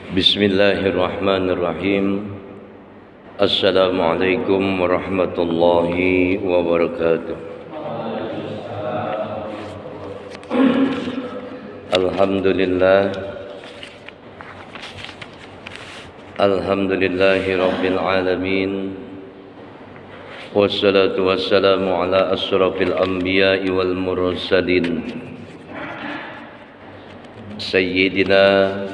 Bismillahirrahmanirrahim. Assalamualaikum warahmatullahi wabarakatuh. Alhamdulillah. Alhamdulillahi rabbil alamin. Wassalatu wassalamu ala asrafil anbiya'i wal mursalin. Sayyidina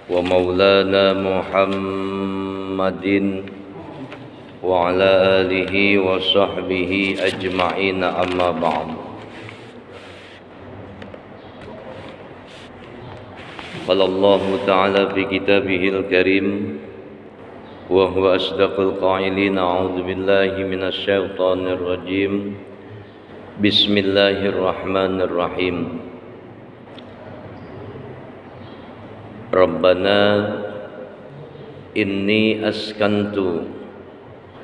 wa maulana Muhammadin wa ala alihi wa sahbihi ajma'in, amma ba'd. Qala Allah ta'ala fi kitabihil karim wa huwa asdaqul qa'ilin, a'udzu billahi minasy syaithanir rajim. Bismillahirrahmanirrahim. Rabbana inni askantu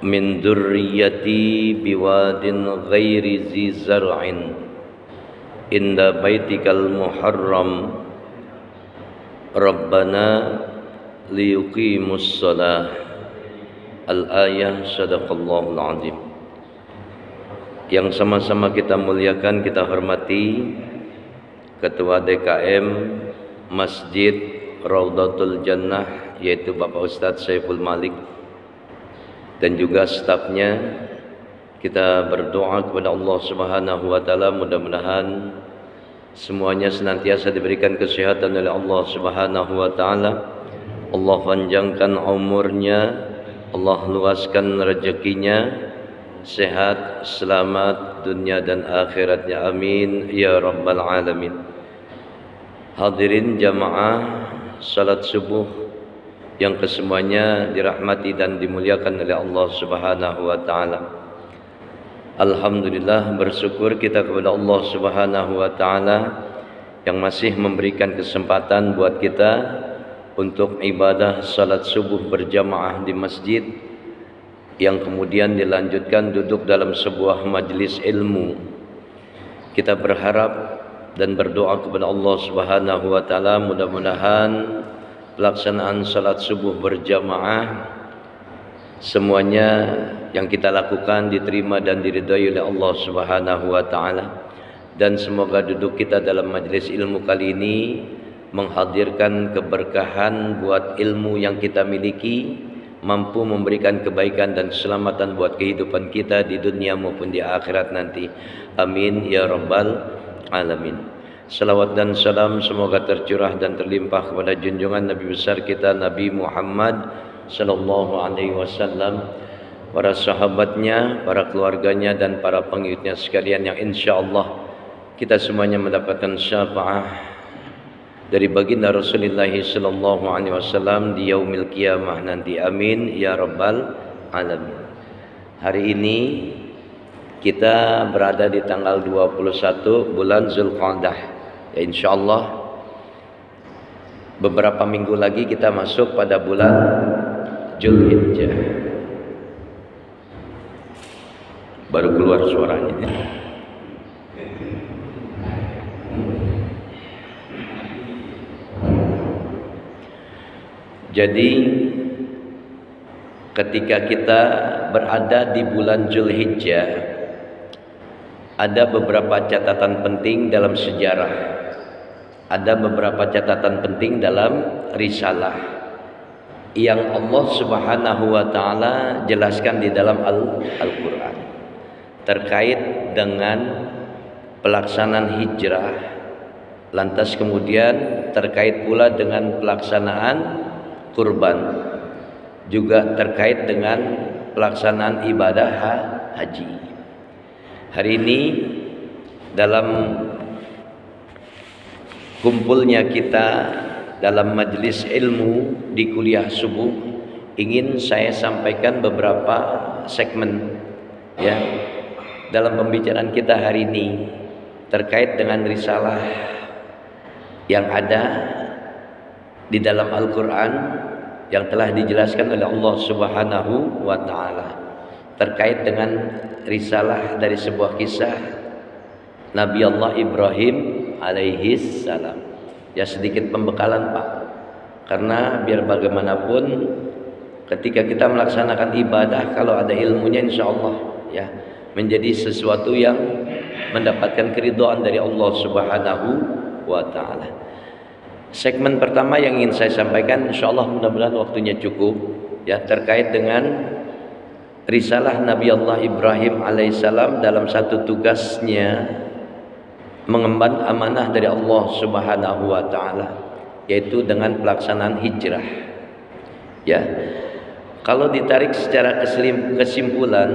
min dzurriyyati biwadin ghairi zi zar'in inda baitikal muharram Rabbana liyuqimus shalah. Al-ayah. Sadaqallahul azim. Yang sama-sama kita muliakan, kita hormati Ketua DKM Masjid Raudatul Jannah, yaitu Bapak Ustadz Saiful Malik, dan juga stafnya. Kita berdoa kepada Allah Subhanahu wa taala, mudah-mudahan semuanya senantiasa diberikan kesehatan oleh Allah Subhanahu wa taala. Allah panjangkan umurnya, Allah luaskan rezekinya, sehat, selamat dunia dan akhiratnya, amin ya rabbal alamin. Hadirin jamaah salat subuh yang kesemuanya dirahmati dan dimuliakan oleh Allah Subhanahu wa taala. Alhamdulillah, bersyukur kita kepada Allah Subhanahu wa taala yang masih memberikan kesempatan buat kita untuk ibadah salat subuh berjamaah di masjid, yang kemudian dilanjutkan duduk dalam sebuah majelis ilmu. Kita berharap dan berdoa kepada Allah Subhanahu wa taala, mudah-mudahan pelaksanaan salat subuh berjamaah semuanya yang kita lakukan diterima dan diridhai oleh Allah Subhanahu wa taala, dan semoga duduk kita dalam majelis ilmu kali ini menghadirkan keberkahan buat ilmu yang kita miliki, mampu memberikan kebaikan dan keselamatan buat kehidupan kita di dunia maupun di akhirat nanti, amin ya rabbal alamin. Salawat dan salam semoga tercurah dan terlimpah kepada junjungan Nabi besar kita Nabi Muhammad sallallahu alaihi wasallam, para sahabatnya, para keluarganya, dan para pengikutnya sekalian, yang insyaallah kita semuanya mendapatkan syafaat dari baginda Rasulullah sallallahu alaihi wasallam di yaumil qiyamah nanti, amin ya rabbal alamin. Hari ini kita berada di tanggal 21 bulan Zulqa'dah. Ya, insyaallah beberapa minggu lagi kita masuk pada bulan Zulhijjah. Baru keluar suaranya. Jadi ketika kita berada di bulan Zulhijjah, ada beberapa catatan penting dalam sejarah, ada beberapa catatan penting dalam risalah yang Allah Subhanahu wa taala jelaskan di dalam Al-Qur'an terkait dengan pelaksanaan hijrah, lantas kemudian terkait pula dengan pelaksanaan kurban, juga terkait dengan pelaksanaan ibadah haji. Hari ini dalam kumpulnya kita dalam majelis ilmu di kuliah subuh, ingin saya sampaikan beberapa segmen ya dalam pembicaraan kita hari ini terkait dengan risalah yang ada di dalam Al-Qur'an yang telah dijelaskan oleh Allah Subhanahu wa taala terkait dengan risalah dari sebuah kisah Nabi Allah Ibrahim alaihi salam. Ya, sedikit pembekalan Pak Karena biar bagaimanapun ketika kita melaksanakan ibadah, kalau ada ilmunya insya Allah ya menjadi sesuatu yang mendapatkan keridhaan dari Allah Subhanahu wa taala. Segmen pertama yang ingin saya sampaikan, insya Allah mudah-mudahan waktunya cukup ya, terkait dengan risalah Nabi Allah Ibrahim alaihissalam dalam satu tugasnya mengemban amanah dari Allah Subhanahu wa taala, yaitu dengan pelaksanaan hijrah. Ya. Kalau ditarik secara kesimpulan,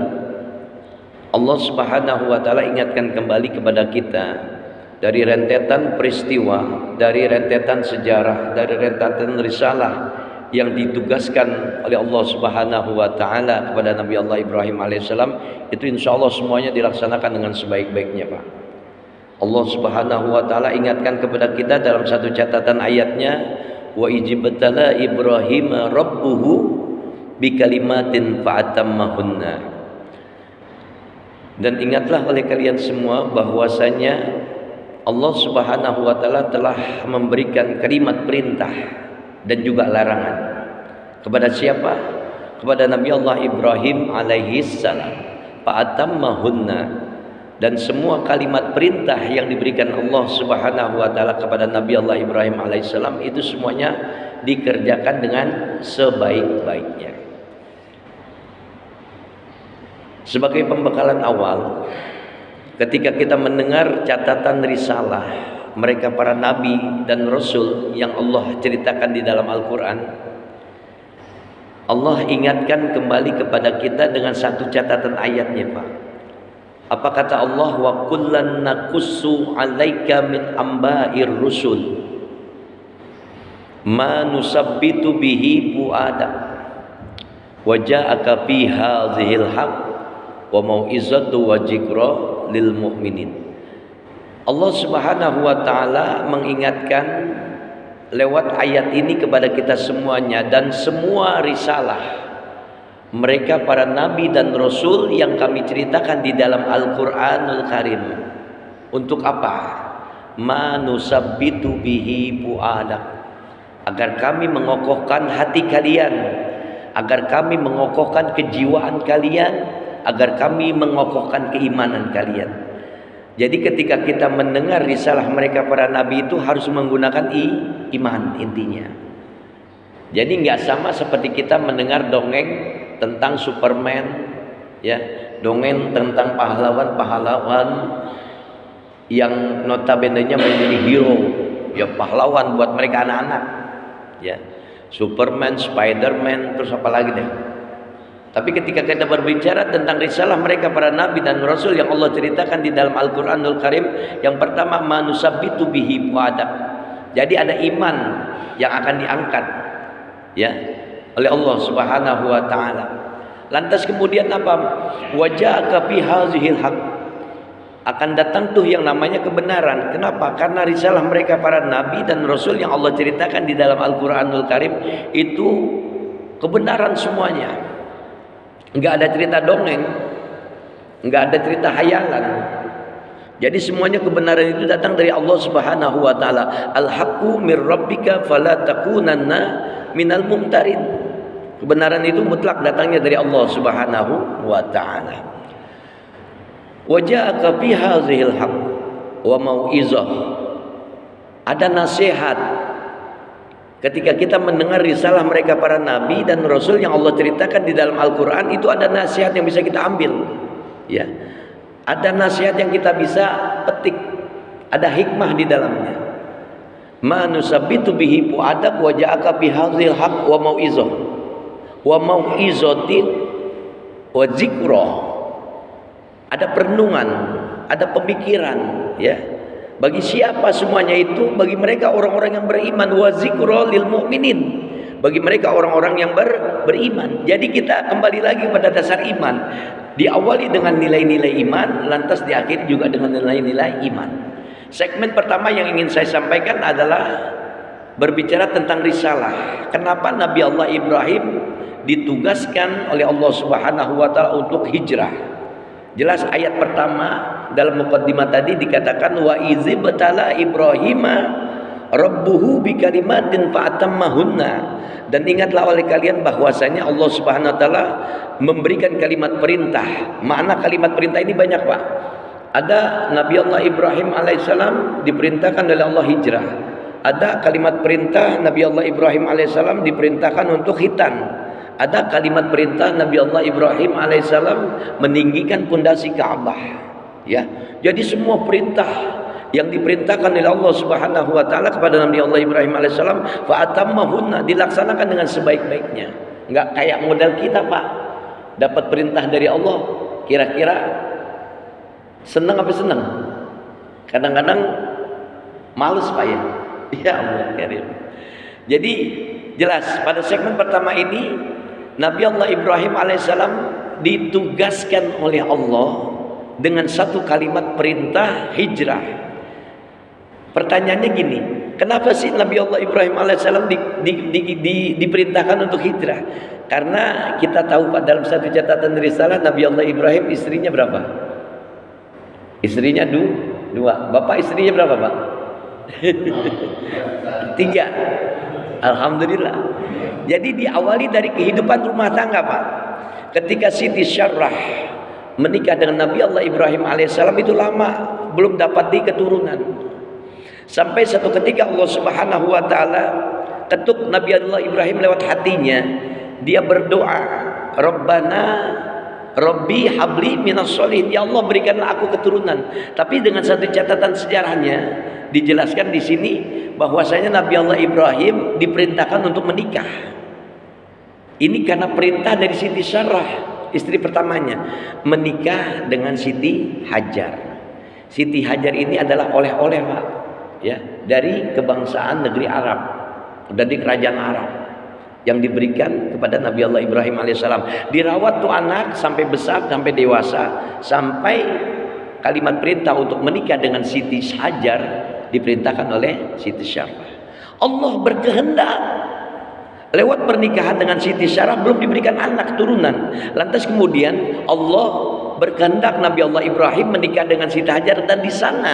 Allah Subhanahu wa taala ingatkan kembali kepada kita dari rentetan peristiwa, dari rentetan sejarah, dari rentetan risalah yang ditugaskan oleh Allah Subhanahu wa taala kepada Nabi Allah Ibrahim alaihissalam, itu insyaallah semuanya dilaksanakan dengan sebaik-baiknya, Pak. Allah Subhanahu wa taala ingatkan kepada kita dalam satu catatan ayatnya, wa ijibtala Ibrahim rabbuhu bikalimatin fa'atammahunna. Dan ingatlah oleh kalian semua bahwasanya Allah Subhanahu wa taala telah memberikan kalimat perintah dan juga larangan kepada siapa? Kepada Nabi Allah Ibrahim alaihi salam. Fa'atammahunna. Dan semua kalimat perintah yang diberikan Allah Subhanahu wa taala kepada Nabi Allah Ibrahim alaihissalam itu semuanya dikerjakan dengan sebaik-baiknya. Sebagai pembekalan awal, ketika kita mendengar catatan risalah mereka para nabi dan rasul yang Allah ceritakan di dalam Al-Qur'an, Allah ingatkan kembali kepada kita dengan satu catatan ayatnya, Pak. Apa kata Allah? Wa kullan naqussu 'alaika min amba'ir rusul ma nusabbitu bihi fu'adak wa ja'aka fi hadzihil haqq wa mau'izatu wa dzikra lil mu'minin. Allah Subhanahu wa taala mengingatkan lewat ayat ini kepada kita semuanya dan semua risalah mereka para nabi dan rasul yang kami ceritakan di dalam Al-Qur'anul Karim. Untuk apa? Manusabbitu bihi fu'adak, agar kami mengokohkan hati kalian, agar kami mengokohkan kejiwaan kalian, agar kami mengokohkan keimanan kalian. Jadi ketika kita mendengar risalah mereka para nabi itu harus menggunakan iman intinya. Jadi nggak sama seperti kita mendengar dongeng tentang Superman, ya, dongeng tentang pahlawan-pahlawan yang notabene-nya menjadi hero, ya, pahlawan buat mereka anak-anak, ya, Superman, Spiderman, terus apa lagi deh. Tapi ketika kita berbicara tentang risalah mereka para nabi dan rasul yang Allah ceritakan di dalam Al-Qur'anul Karim, yang pertama manusabbitu bihi fu'adak. Jadi ada iman yang akan diangkat, ya, oleh Allah Subhanahu wa taala. Lantas kemudian apa? Waja'aka fi hadzihil haqq. Akan datang tuh yang namanya kebenaran. Kenapa? Karena risalah mereka para nabi dan rasul yang Allah ceritakan di dalam Al-Qur'anul Karim itu kebenaran semuanya. Enggak ada cerita dongeng, enggak ada cerita hayalan. Jadi semuanya kebenaran itu datang dari Allah Subhanahu wa taala. Al-haqqu mir rabbika fala takunanna minal mumtarin. Kebenaran itu mutlak datangnya dari Allah Subhanahu wa taala. Wa ja'aka fi hadzihil haqq wa mau'izah. Ada nasihat. Ketika kita mendengar risalah mereka para nabi dan rasul yang Allah ceritakan di dalam Al-Qur'an, itu ada nasihat yang bisa kita ambil. Ya. Ada nasihat yang kita bisa petik. Ada hikmah di dalamnya. Ma nusabbitu bihi fu'adak wa ja'aka fi hadzihil haqq wa mau'izah. Wa mau'izati wa dzikra. Ada perenungan, ada pemikiran, ya. Bagi siapa semuanya itu? Bagi mereka orang-orang yang beriman. Wa dzikra lil mu'minin. Bagi mereka orang-orang yang beriman. Jadi kita kembali lagi pada dasar iman. Diawali dengan nilai-nilai iman, lantas diakhiri juga dengan nilai-nilai iman. Segmen pertama yang ingin saya sampaikan adalah berbicara tentang risalah. Kenapa Nabi Allah Ibrahim ditugaskan oleh Allah Subhanahu wa taala untuk hijrah? Jelas ayat pertama dalam muqaddimah tadi dikatakan wa izibtala Ibrahima rabbuhu bi kalimatin fa'atammahunna. Dan ingatlah oleh kalian bahwasanya Allah Subhanahu wa taala memberikan kalimat perintah. Makna kalimat perintah ini banyak, Pak. Ada Nabi Allah Ibrahim alaihissalam diperintahkan oleh Allah hijrah. Ada kalimat perintah Nabi Allah Ibrahim alaihissalam diperintahkan untuk khitan. Ada kalimat perintah Nabi Allah Ibrahim alaihissalam meninggikan pondasi Ka'bah. Ya, jadi semua perintah yang diperintahkan oleh Allah Subhanahu wa taala kepada Nabi Allah Ibrahim alaihissalam fa'atammahunna, dilaksanakan dengan sebaik-baiknya. Enggak kayak model kita, Pak. Dapat perintah dari Allah, kira-kira senang apa senang? Kadang-kadang males, Pak, ya. Ya Allah karim. Jadi jelas pada segmen pertama ini Nabi Allah Ibrahim alaihissalam ditugaskan oleh Allah dengan satu kalimat perintah hijrah. Pertanyaannya gini, kenapa sih Nabi Allah Ibrahim alaihissalam diperintahkan untuk hijrah? Karena kita tahu, Pak, dalam satu catatan risalah Nabi Allah Ibrahim istrinya berapa? Istrinya dua. Bapak istrinya berapa, Pak? 3. Alhamdulillah. Jadi diawali dari kehidupan rumah tangga, Pak. Ketika Siti Syarrah menikah dengan Nabi Allah Ibrahim alaihissalam itu lama belum dapat keturunan. Sampai satu ketika Allah Subhanahu wa taala ketuk Nabi Allah Ibrahim lewat hatinya. Dia berdoa, Rabbana Rabbi habli minas sholihin, ya Allah berikanlah aku keturunan. Tapi dengan satu catatan sejarahnya dijelaskan di sini bahwasanya Nabi Allah Ibrahim diperintahkan untuk menikah. Ini karena perintah dari Siti Syarrah, istri pertamanya, menikah dengan Siti Hajar. Siti Hajar ini adalah oleh-oleh, Pak, ya, dari kebangsaan negeri Arab, dari kerajaan Arab yang diberikan kepada Nabi Allah Ibrahim alaihissalam. Dirawat tuh anak sampai besar, sampai dewasa, sampai kalimat perintah untuk menikah dengan Siti Hajar diperintahkan oleh Siti Syarrah. Allah berkehendak lewat pernikahan dengan Siti Syarrah belum diberikan anak turunan. Lantas kemudian Allah berkehendak Nabi Allah Ibrahim menikah dengan Siti Hajar, dan di sana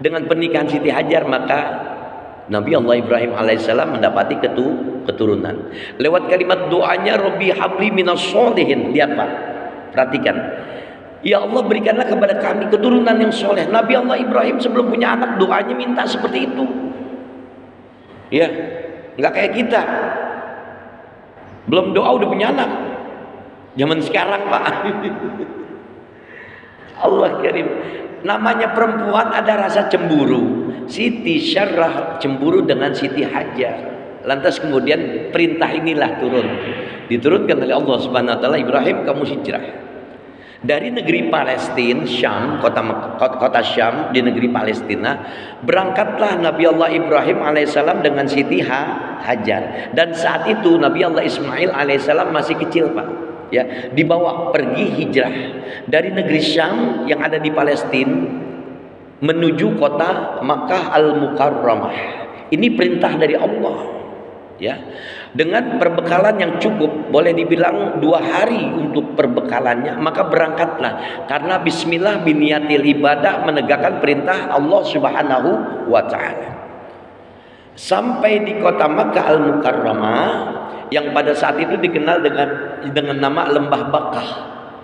dengan pernikahan Siti Hajar maka Nabi Allah Ibrahim alaihissalam mendapati keturunan. Lewat kalimat doanya Rabbi habli minas sholihin. Lihat, Pak, perhatikan. Ya Allah berikanlah kepada kami keturunan yang soleh. Nabi Allah Ibrahim sebelum punya anak doanya minta seperti itu. Ya, nggak kayak kita. Belum doa udah punya anak. Zaman sekarang, Pak. Allah karim. Namanya perempuan ada rasa cemburu. Siti Syarrah cemburu dengan Siti Hajar. Lantas kemudian perintah inilah diturunkan oleh Allah Subhanahu wa taala, Ibrahim kamu hijrah. Dari negeri Palestina, Syam, kota Syam di negeri Palestina, berangkatlah Nabi Allah Ibrahim alaihissalam dengan Siti Hajar. Dan saat itu Nabi Allah Ismail alaihissalam masih kecil, Pak. Ya, dibawa pergi hijrah dari negeri Syam yang ada di Palestina menuju kota Makkah Al-Mukarramah. Ini perintah dari Allah. Ya, dengan perbekalan yang cukup, boleh dibilang 2 hari untuk perbekalannya, maka berangkatlah karena bismillah biniyatil ibadah, menegakkan perintah Allah Subhanahu wa taala. Sampai di kota Makkah Al-Mukarramah yang pada saat itu dikenal dengan nama Lembah Bakkah.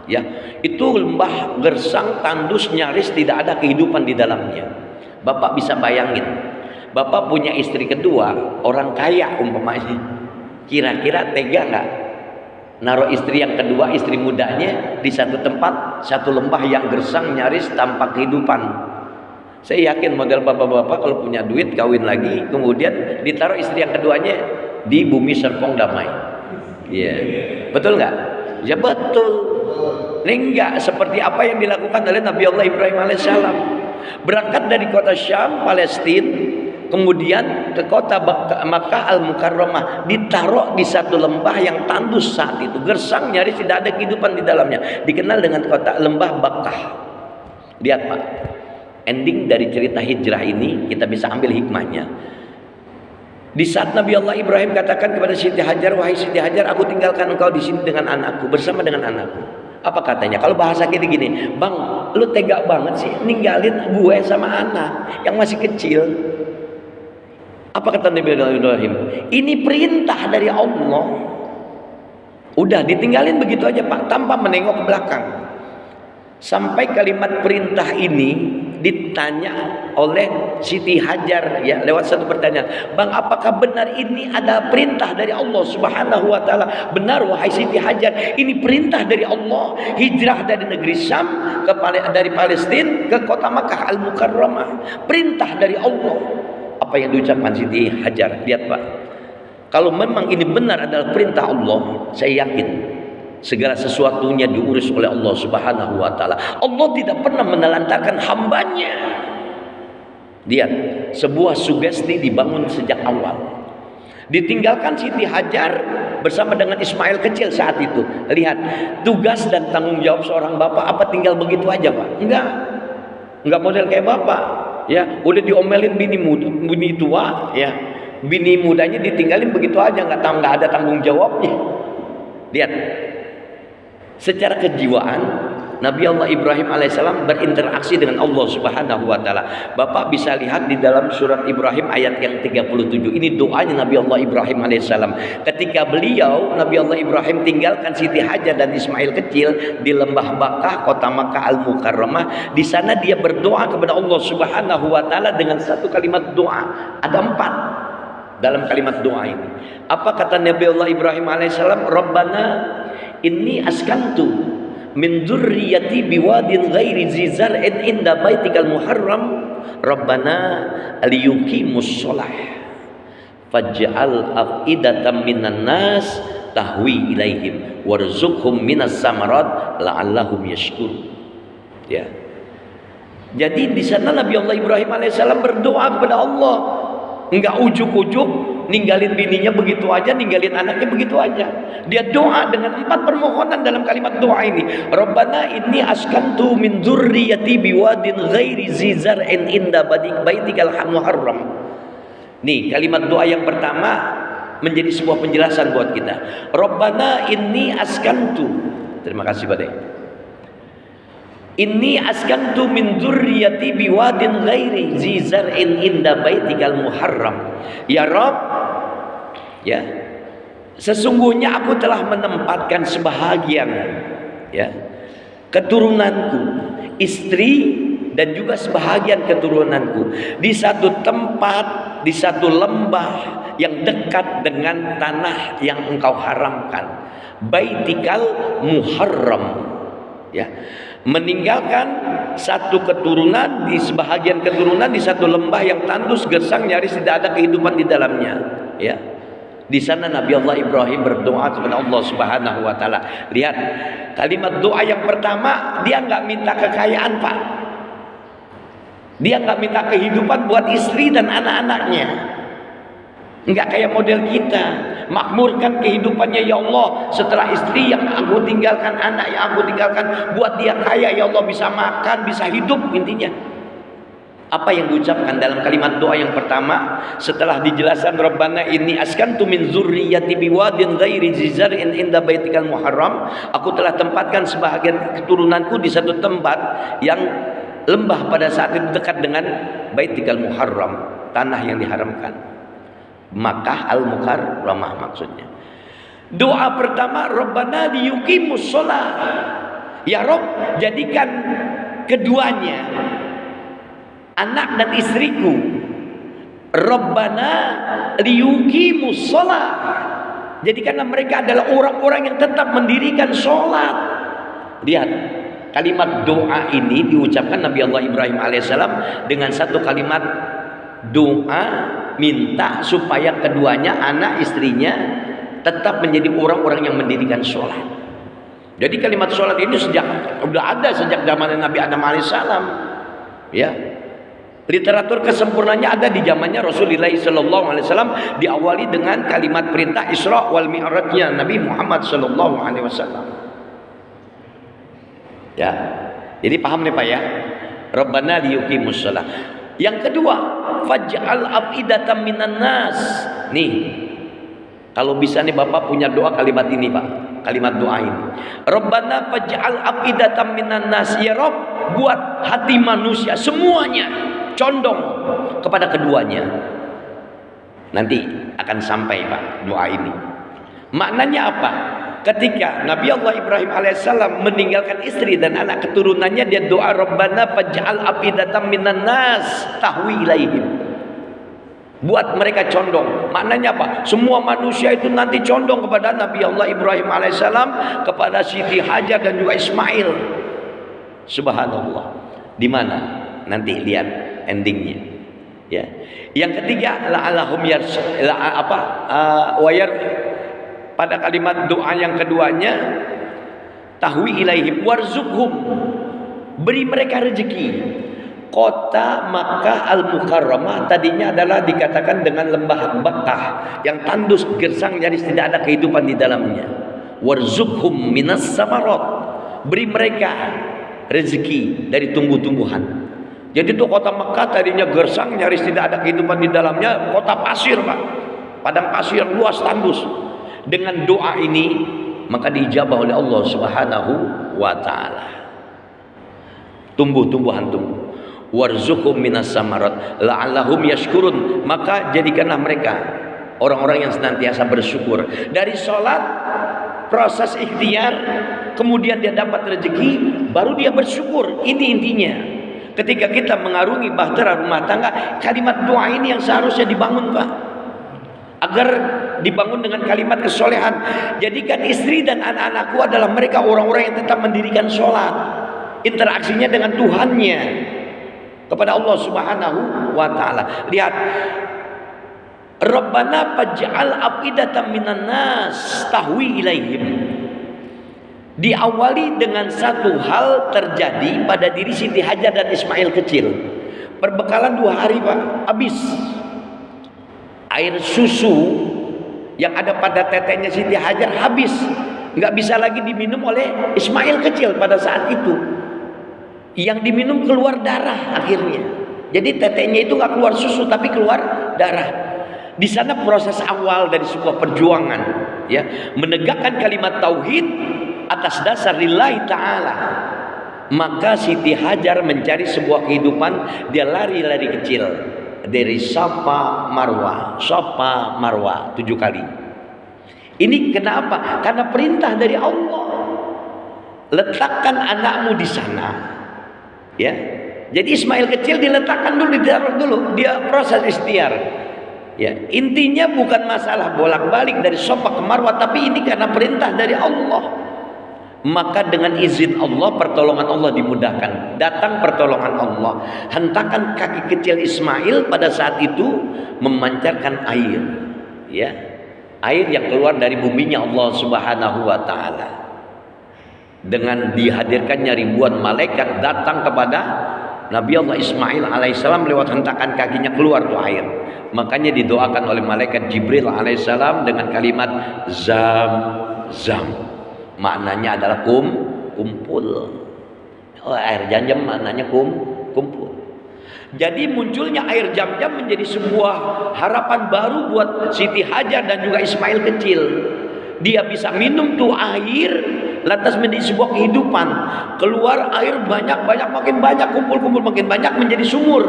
Ya, itu lembah gersang, tandus, nyaris tidak ada kehidupan di dalamnya. Bapak bisa bayangin, Bapak punya istri kedua, orang kaya umpamanya. Kira-kira tega nggak naruh istri yang kedua, istri mudanya, di satu tempat, satu lembah yang gersang, nyaris tanpa kehidupan? Saya yakin model bapak-bapak kalau punya duit kawin lagi, kemudian ditaruh istri yang keduanya di bumi Serpong Damai. Iya, betul nggak? Ya betul. Ini enggak seperti apa yang dilakukan oleh Nabi Allah Ibrahim alaihissalam. Berangkat dari kota Syam, Palestina, kemudian ke kota Makkah Al-Mukarramah, ditaruh di satu lembah yang tandus saat itu, gersang, nyaris tidak ada kehidupan di dalamnya, dikenal dengan kota Lembah Bakkah. Lihat, Pak, ending dari cerita hijrah ini kita bisa ambil hikmahnya. Di saat Nabi Allah Ibrahim katakan kepada Siti Hajar, wahai Siti Hajar, aku tinggalkan engkau di sini dengan anakku, bersama dengan anakku. Apa katanya? Kalau bahasa kita gini, bang, lu tega banget sih ninggalin gue sama anak yang masih kecil. Apa kata Nabi Ibrahim? Ini perintah dari Allah. Udah ditinggalin begitu aja Pak, tanpa menengok ke belakang. Sampai kalimat perintah ini ditanya oleh Siti Hajar ya, lewat satu pertanyaan, "Bang, apakah benar ini ada perintah dari Allah Subhanahu wa taala?" "Benar wahai Siti Hajar, ini perintah dari Allah, hijrah dari negeri Syam dari Palestina ke kota Makkah Al-Mukarramah. Perintah dari Allah." Apa yang diucapkan Siti Hajar? Lihat Pak, kalau memang ini benar adalah perintah Allah, saya yakin segala sesuatunya diurus oleh Allah Subhanahu wa taala. Allah tidak pernah menelantarkan hambanya. Lihat, sebuah sugesti dibangun sejak awal. Ditinggalkan Siti Hajar bersama dengan Ismail kecil saat itu. Lihat, tugas dan tanggung jawab seorang bapak apa tinggal begitu aja Pak? Enggak model kayak bapak. Ya, udah diomelin bini tua, ya. Bini mudanya ditinggalin begitu aja, nggak ada tanggung jawabnya. Lihat, secara kejiwaan Nabi Allah Ibrahim alaihissalam berinteraksi dengan Allah Subhanahu wa taala. Bapak bisa lihat di dalam surat Ibrahim ayat yang 37. Ini doanya Nabi Allah Ibrahim alaihissalam. Ketika Nabi Allah Ibrahim tinggalkan Siti Hajar dan Ismail kecil di lembah Bakkah, kota Makkah Al-Mukarramah, di sana dia berdoa kepada Allah Subhanahu wa taala dengan satu kalimat doa. Ada 4 dalam kalimat doa ini. Apa kata Nabi Allah Ibrahim alaihissalam? "Rabbana inni askantu min dzurriyyati biwadin ghairi zi zar'in inda baitikal muharram rabbana liyuqimus shalah faj'al afidatan minan nas tahwi ilaihim warzuqhum minas samarat la'allahum yashkurun." Ya. Jadi di sana Nabi Allah Ibrahim alaihissalam berdoa kepada Allah, enggak ujuk-ujuk ninggalin bininya begitu aja, ninggalin anaknya begitu aja. Dia doa dengan 4 permohonan dalam kalimat doa ini. Rabbana inni askantu min dzurriyyati biwadin ghairi zi zar'in inda baitikal muharram. Nih, kalimat doa yang pertama menjadi sebuah penjelasan buat kita. Rabbana inni askantu. Terima kasih Pak. Inni askantu min dzurriyyati biwadin ghairi zi zar'in inda baitikal muharram. Ya Rabb, ya, sesungguhnya aku telah menempatkan sebahagian ya keturunanku, istri dan juga sebahagian keturunanku di satu tempat, di satu lembah yang dekat dengan tanah yang engkau haramkan, baitikal muharram. Ya, meninggalkan satu keturunan di sebahagian keturunan di satu lembah yang tandus gersang, nyaris tidak ada kehidupan di dalamnya. Ya, di sana Nabi Allah Ibrahim berdoa kepada Allah Subhanahu wa taala. Lihat, kalimat doa yang pertama, dia nggak minta kekayaan Pak, dia nggak minta kehidupan buat istri dan anak-anaknya. Enggak kayak model kita, makmurkan kehidupannya ya Allah, setelah istri yang aku tinggalkan, anak yang aku tinggalkan, buat dia kaya ya Allah, bisa makan, bisa hidup. Intinya apa yang diucapkan dalam kalimat doa yang pertama setelah dijelaskan Rabbana inni askantu min dzurriyyati biwadin ghairi zi zar'in inda baitikal muharram, aku telah tempatkan sebahagian keturunanku di satu tempat yang lembah pada saat itu dekat dengan baitikal muharram, tanah yang diharamkan, Makkah Al-Mukarramah maksudnya. Doa pertama, Rabbana liyuqimus shalah. Ya Rabb, jadikan keduanya, anak dan istriku, Rabbana liyuqimus shalah, jadikanlah mereka adalah orang-orang yang tetap mendirikan sholat. Lihat, kalimat doa ini diucapkan Nabi Allah Ibrahim alaihissalam dengan satu kalimat doa, minta supaya keduanya, anak istrinya, tetap menjadi orang-orang yang mendirikan sholat. Jadi kalimat sholat ini sudah ada sejak zaman Nabi Adam alaihissalam. Ya, literatur kesempurnaannya ada di zamannya Rasulullah sallallahu alaihi wasallam, diawali dengan kalimat perintah Isra wal Mi'rajnya Nabi Muhammad sallallahu alaihi wasallam. Ya, jadi paham nih Pak ya. Rabbana liyuqimus shalah. Yang kedua, faj'al afidatan minan nas. Nih, kalau bisa nih Bapak punya doa kalimat ini Pak, kalimat doa ini. Rabbana faj'al afidatan minan nas. Ya Rabb, buat hati manusia semuanya condong kepada keduanya. Nanti akan sampai Pak doa ini. Maknanya apa? Ketika Nabi Allah Ibrahim alaihissalam meninggalkan istri dan anak keturunannya, dia doa Rabbana faj'al afidatam minan nas tahwi ilaihim. Buat mereka condong. Maknanya apa? Semua manusia itu nanti condong kepada Nabi Allah Ibrahim alaihissalam, kepada Siti Hajar dan juga Ismail. Subhanallah. Di mana? Nanti lihat endingnya. Ya. Yang ketiga, la'allahum pada kalimat doa yang keduanya, tahwi ilaihim warzuqhum, beri mereka rezeki. Kota Makkah Al-Mukarramah tadinya adalah dikatakan dengan lembah Makkah yang tandus gersang, nyaris tidak ada kehidupan di dalamnya. Warzuqhum minas samarat, beri mereka rezeki dari tumbuh-tumbuhan. Jadi itu kota Makkah tadinya gersang, nyaris tidak ada kehidupan di dalamnya, kota pasir Pak, padang pasir luas tandus. Dengan doa ini maka diijabah oleh Allah Subhanahu wa taala. Tumbuh-tumbuhan tumbuh. Warzuqhum minas samarat la'allahum yashkurun, maka jadikanlah mereka orang-orang yang senantiasa bersyukur. Dari sholat, proses ikhtiar, kemudian dia dapat rezeki, baru dia bersyukur. Ini intinya. Ketika kita mengarungi bahtera rumah tangga, kalimat doa ini yang seharusnya dibangun Pak, agar dibangun dengan kalimat kesolehan. Jadikan istri dan anak-anakku adalah mereka orang-orang yang tetap mendirikan sholat, interaksinya dengan Tuhannya, kepada Allah Subhanahu wa taala. Lihat, Rabbana faj'al afidatam minan nas tahwi ilaihim. Diawali dengan satu hal terjadi pada diri Siti Hajar dan Ismail kecil. Perbekalan 2 hari Pak, habis. Air susu yang ada pada teteknya Siti Hajar habis, nggak bisa lagi diminum oleh Ismail kecil pada saat itu. Yang diminum keluar darah akhirnya. Jadi teteknya itu nggak keluar susu tapi keluar darah. Di sana proses awal dari sebuah perjuangan, ya, menegakkan kalimat tauhid atas dasar lillahi ta'ala. Maka Siti Hajar mencari sebuah kehidupan. Dia lari-lari kecil dari Safa Marwah 7 kali. Ini kenapa? Karena perintah dari Allah. Letakkan anakmu di sana, ya. Jadi Ismail kecil diletakkan dulu, ditaruh dulu, dia proses ikhtiar. Ya, intinya bukan masalah bolak-balik dari Safa ke Marwah, tapi ini karena perintah dari Allah. Maka dengan izin Allah, pertolongan Allah dimudahkan. Datang pertolongan Allah. Hentakan kaki kecil Ismail pada saat itu memancarkan air, ya, air yang keluar dari buminya Allah Subhanahu wa taala. Dengan dihadirkannya ribuan malaikat datang kepada Nabi Allah Ismail alaihissalam, lewat hentakan kakinya keluar tuh air. Makanya didoakan oleh malaikat Jibril alaihissalam dengan kalimat Zam-Zam. Maknanya adalah kumpul. Oh, air Zam-Zam maknanya kumpul. Jadi munculnya air Zam-Zam menjadi sebuah harapan baru buat Siti Hajar dan juga Ismail kecil. Dia bisa minum tuh air, lantas menjadi sebuah kehidupan. Keluar air banyak, makin banyak, kumpul makin banyak menjadi sumur.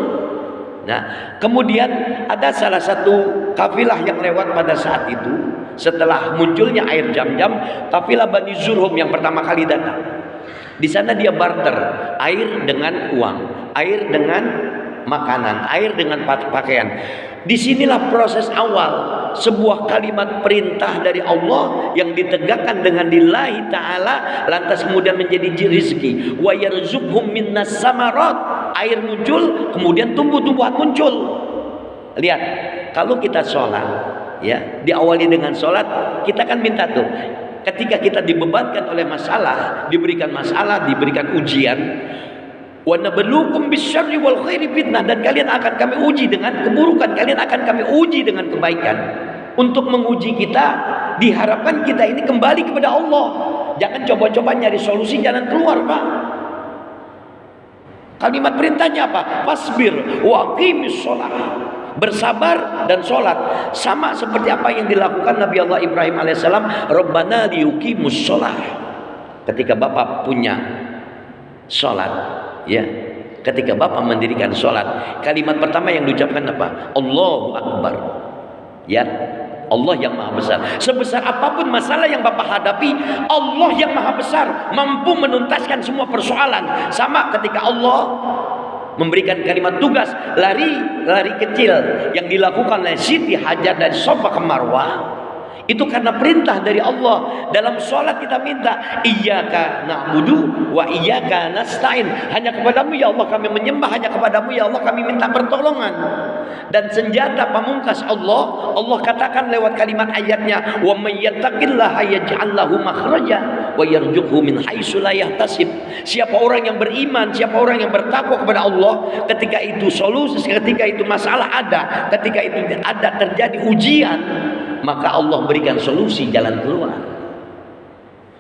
Nah, kemudian ada salah satu kafilah yang lewat pada saat itu. Setelah munculnya air Zam-Zam, kafilah Bani Zurhum yang pertama kali datang. Di sana dia barter air dengan uang, air dengan makanan, air dengan pakaian. Disinilah proses awal sebuah kalimat perintah dari Allah yang ditegakkan dengan lillahi ta'ala, lantas kemudian menjadi rezeki. Wa yarzuqhum minas samarat, air muncul, kemudian tumbuh-tumbuhan muncul. Lihat, kalau kita sholat, ya, diawali dengan sholat, kita kan minta tuh, ketika kita dibebankan oleh masalah, diberikan ujian, wa nabluukum bisyarri wal khairi fitnah, dan kalian akan kami uji dengan keburukan, kalian akan kami uji dengan kebaikan. Untuk menguji kita, diharapkan kita ini kembali kepada Allah. Jangan coba-coba nyari solusi jalan keluar, Pak. Kalimat perintahnya apa? Fasbir wa aqimis shalah. Bersabar dan sholat. Sama seperti apa yang dilakukan Nabi Allah Ibrahim alaihissalam. Rabbana liyuqimus shalah. Ketika Bapak punya sholat, ya, ketika Bapak mendirikan sholat, kalimat pertama yang diucapkan apa? Allahu Akbar. Ya, Allah yang maha besar. Sebesar apapun masalah yang Bapak hadapi, Allah yang maha besar mampu menuntaskan semua persoalan. Sama ketika Allah memberikan kalimat tugas lari kecil yang dilakukan oleh Siti Hajar dari Safa ke Marwah, itu karena perintah dari Allah. Dalam sholat kita minta iyyaka na'budu wa iyyaka nasta'in, hanya kepadamu ya Allah kami menyembah, hanya kepadamu ya Allah kami minta pertolongan. Dan senjata pamungkas Allah katakan lewat kalimat ayatnya, wa may yattaqillaha yaj'al lahu makhraja wa yarzuqhu min haitsu la yahtasib. Siapa orang yang beriman, siapa orang yang bertakwa kepada Allah, ketika itu solusi, ketika itu masalah ada, ketika itu ada terjadi ujian, maka Allah berikan solusi, jalan keluar.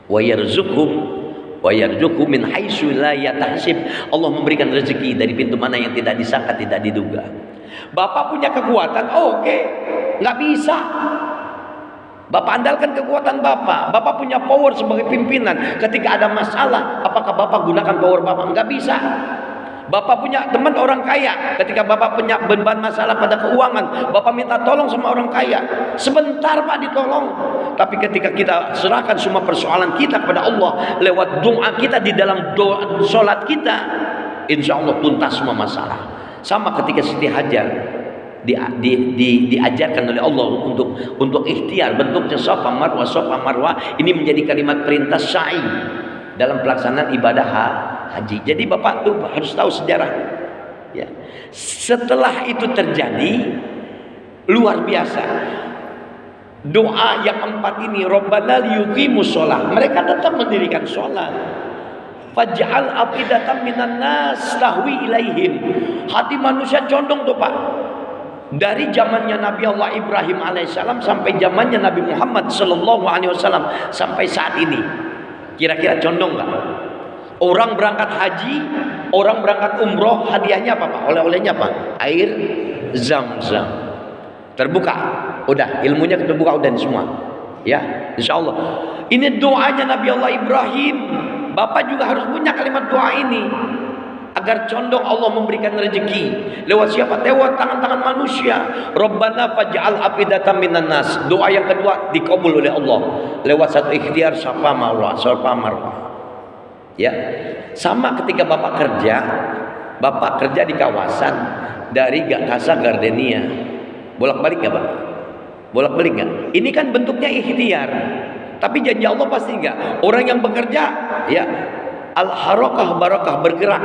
Wa yarzuqhu min haitsu la yahtasib. Allah memberikan rezeki dari pintu mana yang tidak disangka, tidak diduga. Bapak punya kekuatan, oke, nggak bisa. Bapak andalkan kekuatan Bapak. Bapak punya power sebagai pimpinan. Ketika ada masalah, apakah Bapak gunakan power Bapak? Nggak bisa. Bapak punya teman orang kaya, ketika Bapak punya beban masalah pada keuangan, Bapak minta tolong sama orang kaya, sebentar Pak ditolong. Tapi ketika kita serahkan semua persoalan kita kepada Allah lewat doa kita di dalam doa sholat kita, insya Allah tuntas semua masalah. Sama ketika Siti Hajar diajarkan oleh Allah untuk ikhtiar, bentuknya Safa Marwah, ini menjadi kalimat perintah sa'i dalam pelaksanaan ibadah haji. Jadi Bapak tuh harus tahu sejarah. Ya. Setelah itu terjadi, luar biasa. Doa yang 4 ini, Rabbana liyuqimus shalah, mereka tetap mendirikan sholat. Faj'al afidatan minan nas tahwi ilaihim. Hati manusia condong tuh Pak. Dari zamannya Nabi Allah Ibrahim alaihissalam sampai zamannya Nabi Muhammad sallallahu alaihi wasallam sampai saat ini. Kira-kira condong nggak? Orang berangkat haji, orang berangkat umroh, hadiahnya apa Pak? Oleh-olehnya apa? Air Zam-Zam. Terbuka, udah ilmunya terbuka udah semua. Ya, insya Allah. Ini doanya Nabi Allah Ibrahim. Bapak juga harus punya kalimat doa ini agar condong Allah memberikan rezeki. Lewat siapa? Lewat tangan-tangan manusia. Rabbana faj'al afidatan minan nas. Doa yang kedua dikabul oleh Allah lewat satu ikhtiar Safa Marwah. Ya. Sama ketika Bapak kerja di kawasan dari Casa Gardenia. Bolak-balik enggak, Pak? Bolak-balik enggak? Ini kan bentuknya ikhtiar. Tapi janji Allah pasti enggak. Orang yang bekerja, ya, al-harakah barakah, bergerak,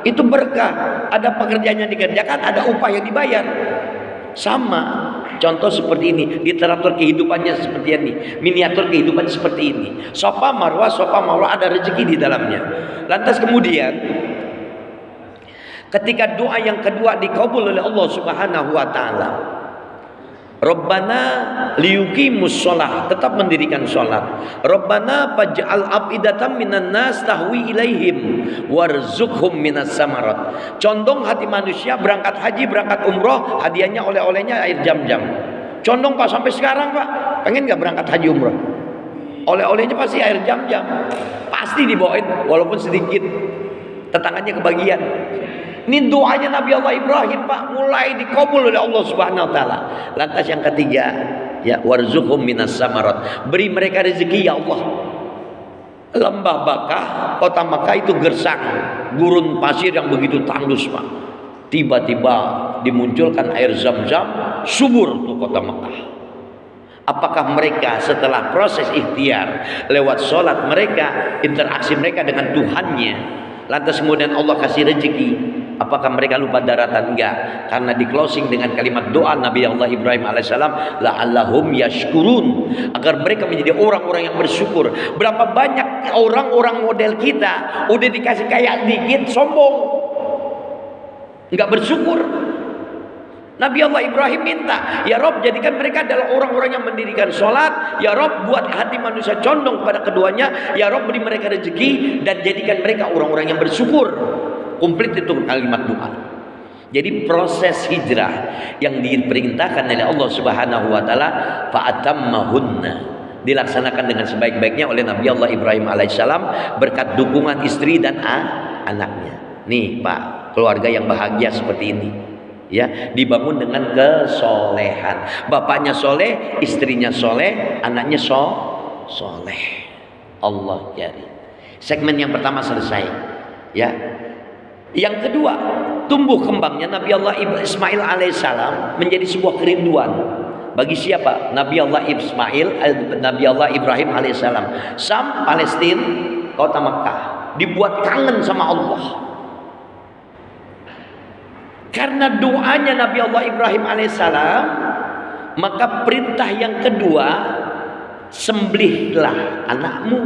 itu berkah. Ada pekerjaan yang dikerjakan, ada upah yang dibayar. Sama, contoh seperti ini, literatur kehidupannya seperti ini, miniatur kehidupan seperti ini. Safa Marwah ada rezeki di dalamnya. Lantas kemudian, ketika doa yang kedua dikabul oleh Allah Subhanahu wa taala, Rabbana liyuqimus shalah, tetap mendirikan sholat. Rabbana faj'al afidatan minan nas tahwi ilaihim warzuqhum minas samarat. Condong hati manusia berangkat haji, berangkat umroh, hadiahnya oleh-olehnya air Zam-Zam. Condong Pak sampai sekarang Pak, pengen nggak berangkat haji umroh? Oleh-olehnya pasti air Zam-Zam. Pasti dibawain walaupun sedikit. Tetangganya kebagian. Ini doanya Nabi Allah Ibrahim Pak, mulai dikabul oleh Allah Subhanahu wa taala. Lantas yang ketiga, ya, warzuqhum minas samarat. Beri mereka rezeki ya Allah. Lembah Bakah, kota Makkah itu gersang, gurun pasir yang begitu tandus Pak. Tiba-tiba dimunculkan air Zam-Zam, subur tuh kota Makkah. Apakah mereka setelah proses ikhtiar lewat sholat mereka, interaksi mereka dengan Tuhannya, lantas kemudian Allah kasih rezeki, apakah mereka lupa daratan? Enggak, karena di closing dengan kalimat doa Nabi Allah Ibrahim alaihissalam, la'allahum yashkurun, agar mereka menjadi orang-orang yang bersyukur. Berapa banyak orang-orang model kita udah dikasih kayak dikit sombong, enggak bersyukur. Nabi Allah Ibrahim minta, ya Rob, jadikan mereka adalah orang-orang yang mendirikan sholat. Ya Rob, buat hati manusia condong kepada keduanya. Ya Rob, beri mereka rezeki dan jadikan mereka orang-orang yang bersyukur. Komplit itu kalimat doa. Jadi proses hijrah yang diperintahkan oleh Allah Subhanahu wa taala, fa'atammahunna, dilaksanakan dengan sebaik-baiknya oleh Nabi Allah Ibrahim alaihissalam berkat dukungan istri dan anaknya. Nih Pak, keluarga yang bahagia seperti ini. Ya, dibangun dengan kesolehan. Bapaknya soleh, istrinya soleh, anaknya soleh. Allah jari. Segmen yang pertama selesai. Ya. Yang kedua, tumbuh kembangnya Nabi Allah Ismail alaihissalam menjadi sebuah kerinduan. Bagi siapa? Nabi Allah Ibrahim alaihissalam. Sam Palestina, kota Makkah, dibuat kangen sama Allah. Karena doanya Nabi Allah Ibrahim alaihissalam, maka perintah yang kedua, sembelihlah anakmu.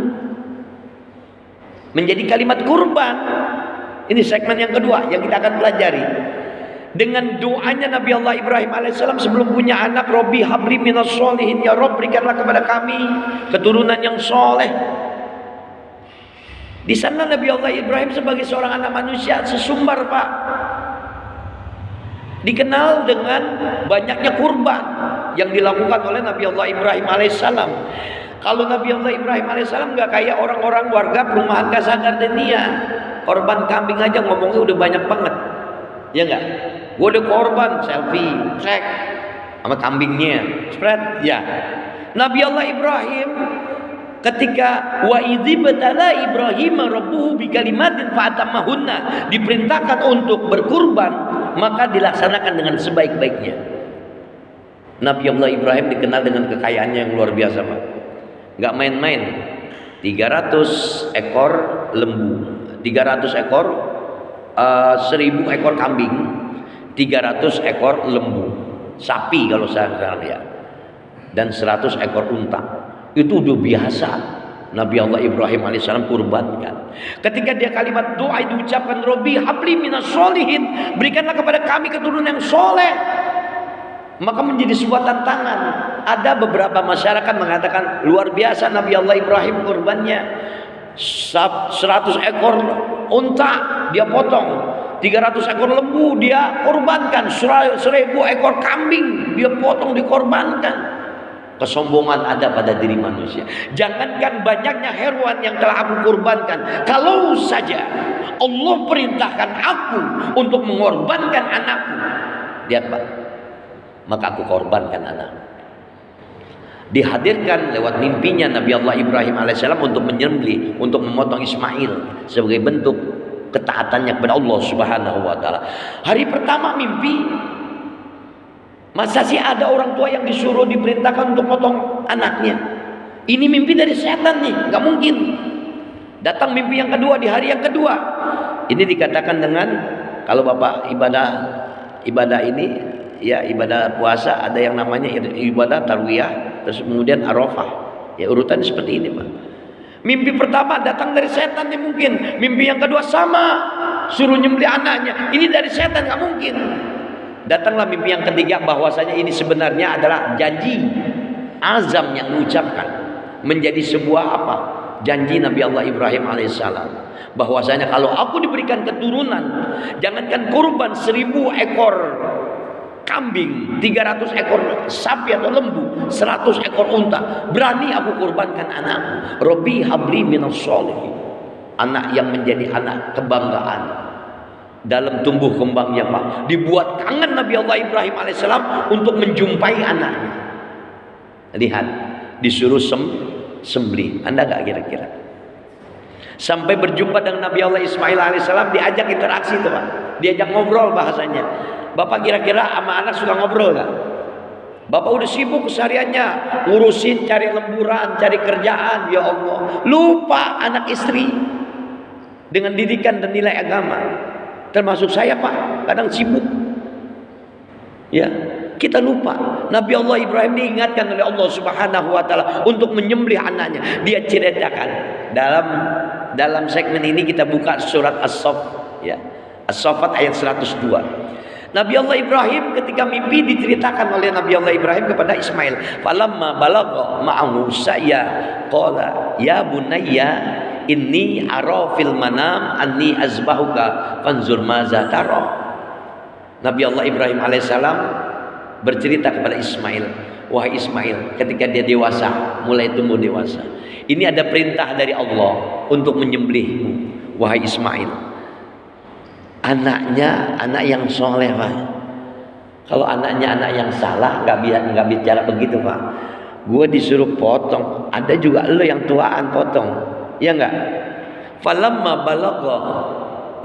Menjadi kalimat kurban. Ini segmen yang kedua yang kita akan pelajari. Dengan doanya Nabi Allah Ibrahim alaihissalam sebelum punya anak, Robbi habli minas sholihin, ya Rob berikanlah kepada kami keturunan yang soleh. Di sana Nabi Allah Ibrahim sebagai seorang anak manusia sesumbar, Pak. Dikenal dengan banyaknya kurban yang dilakukan oleh Nabi Allah Ibrahim alaihissalam. Kalau Nabi Allah Ibrahim alaihissalam nggak kayak orang-orang warga perumahan Kasagardenia, korban kambing aja ngomongnya udah banyak banget, ya nggak? Gue udah korban, selfie, cek sama kambingnya, spread, ya. Nabi Allah Ibrahim ketika wa idzibtala Ibrahim rabbuhu bikalimatin fa'atammahunna, diperintahkan untuk berkurban, maka dilaksanakan dengan sebaik-baiknya. Nabi Allah Ibrahim dikenal dengan kekayaannya yang luar biasa, Pak. Nggak main-main. 300 ekor lembu, 300 ekor 1000 ekor kambing, 300 ekor lembu, sapi kalau saya ya, dan 100 ekor unta. Itu udah biasa Nabi Allah Ibrahim alaihissalam kurbankan. Ketika dia kalimat doa diucapkan, Robbi habli minas sholihin, berikanlah kepada kami keturunan yang soleh, maka menjadi sebuah tantangan. Ada beberapa masyarakat mengatakan luar biasa Nabi Allah Ibrahim kurbannya, 100 ekor unta dia potong, 300 ekor lembu dia korbankan, 1000 ekor kambing dia potong dikorbankan. Kesombongan ada pada diri manusia. Jangankan banyaknya hewan yang telah aku kurbankan, kalau saja Allah perintahkan aku untuk mengorbankan anakku, lihat Pak, maka aku korbankan anakku. Dihadirkan lewat mimpinya Nabi Allah Ibrahim alaihissalam untuk menyembelih, untuk memotong Ismail sebagai bentuk ketaatannya kepada Allah Subhanahu wa taala. Hari pertama mimpi, masa sih ada orang tua yang disuruh diperintahkan untuk potong anaknya? Ini mimpi dari setan nih, nggak mungkin. Datang mimpi yang kedua di hari yang kedua. Ini dikatakan dengan, kalau Bapak ibadah ini ya, ibadah puasa ada yang namanya ibadah tarwiyah, terus kemudian arafah. Ya urutan seperti ini, Pak. Mimpi pertama datang dari setan nih mungkin. Mimpi yang kedua sama, suruh nyembelih anaknya. Ini dari setan, nggak mungkin. Datanglah mimpi yang ketiga, bahwasanya ini sebenarnya adalah janji azam yang diucapkan, menjadi sebuah apa? Janji Nabi Allah Ibrahim alaihissalam, bahwasanya kalau aku diberikan keturunan, jangankan kurban 1000 ekor kambing, 300 ekor sapi atau lembu, 100 ekor unta, berani aku kurbankan anakku. Robbi habli minas sholihin, anak yang menjadi anak kebanggaan dalam tumbuh kembangnya, Pak. Dibuat kangen Nabi Allah Ibrahim alaihissalam untuk menjumpai anaknya. Lihat, disuruh sembelih. Anda gak kira-kira sampai berjumpa dengan Nabi Allah Ismail alaihissalam, diajak interaksi tuh, Pak. Diajak ngobrol bahasanya. Bapak kira-kira sama anak suka ngobrol gak? Bapak udah sibuk kesehariannya ngurusin, cari lemburan, cari kerjaan, ya Allah, lupa anak istri dengan didikan dan nilai agama. Termasuk saya, Pak, kadang sibuk. Ya, kita lupa. Nabi Allah Ibrahim diingatkan oleh Allah Subhanahu wa taala untuk menyembelih anaknya. Dia ceritakan dalam segmen ini, kita buka surat As-Saff, ya. As-Saffat ayat 102. Nabi Allah Ibrahim ketika mimpi diceritakan oleh Nabi Allah Ibrahim kepada Ismail. Falamma balagha ma'ahu sa'ya qala ya bunayya inni ara fil manam anni azbahuka fanzur maza tara. Nabi Allah Ibrahim alaihissalam bercerita kepada Ismail, wahai Ismail, ketika dia dewasa, mulai tumbuh dewasa, ini ada perintah dari Allah untuk menyembelihmu, wahai Ismail. Anaknya anak yang soleh, Pak. Kalau anaknya anak yang salah nggak bicara begitu Pak. Gue disuruh potong, ada juga lo yang tuaan potong, ya nggak? Falamma balagha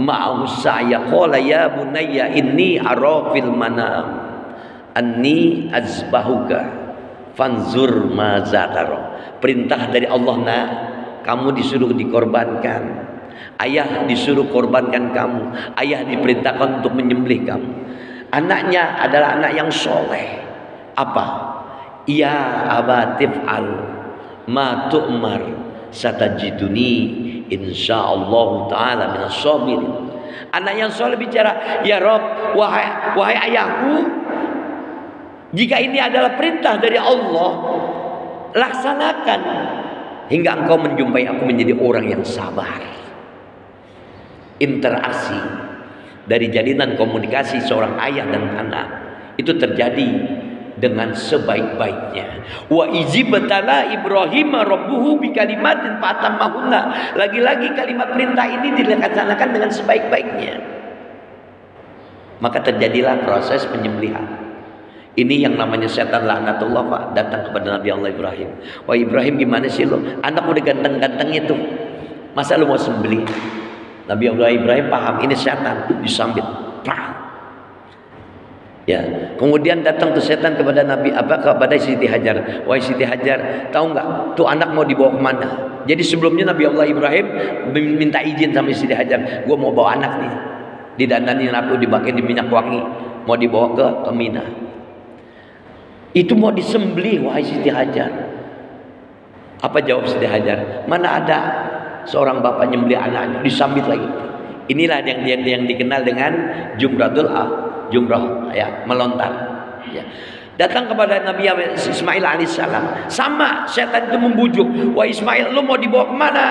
ma'ahu sa'ya qala ya bunayya inni ara fil manam anni azbahuka fanzur ma zatara. Perintah dari Allah, nak, kamu disuruh dikorbankan. Ayah disuruh korbankan kamu. Ayah diperintahkan untuk menyembelih kamu. Anaknya adalah anak yang soleh. Apa? Ya abatif al ma tu'mar satajiduni insyaallah taala minas sabirin. Anak yang soleh bicara, ya Rob, wahai ayahku, jika ini adalah perintah dari Allah, laksanakan hingga engkau menjumpai aku menjadi orang yang sabar. Interaksi dari jalinan komunikasi seorang ayah dan anak itu terjadi dengan sebaik-baiknya. Wa izibtala Ibrahim rabbuhu bikalimatin fatammahunna. Lagi-lagi kalimat perintah ini dilaksanakan dengan sebaik-baiknya. Maka terjadilah proses penyembelihan. Ini yang namanya setan laknatullah Pak, datang kepada Nabi Allah Ibrahim. Wah Ibrahim, gimana sih lo? Anak udah ganteng-ganteng itu, masa lo mau sembelih? Nabi Allah Ibrahim paham ini setan, disambit. Ya, kemudian datang tuh setan kepada kepada Siti Hajar. Wahai Siti Hajar, tahu nggak tuh anak mau dibawa kemana? Jadi sebelumnya Nabi Allah Ibrahim minta izin sama Siti Hajar, gue mau bawa anak nih, didandani rapi, dipakai di minyak wangi, mau dibawa ke Mina. Itu mau disembelih, wahai Siti Hajar. Apa jawab Siti Hajar? Mana ada seorang bapak nyembelih anaknya, disambit lagi. Inilah yang dikenal dengan jumrah, ya, melontar. Ya. Datang kepada Nabi Ismail alaihissalam, sama setan itu membujuk. Wah Ismail, lu mau dibawa kemana?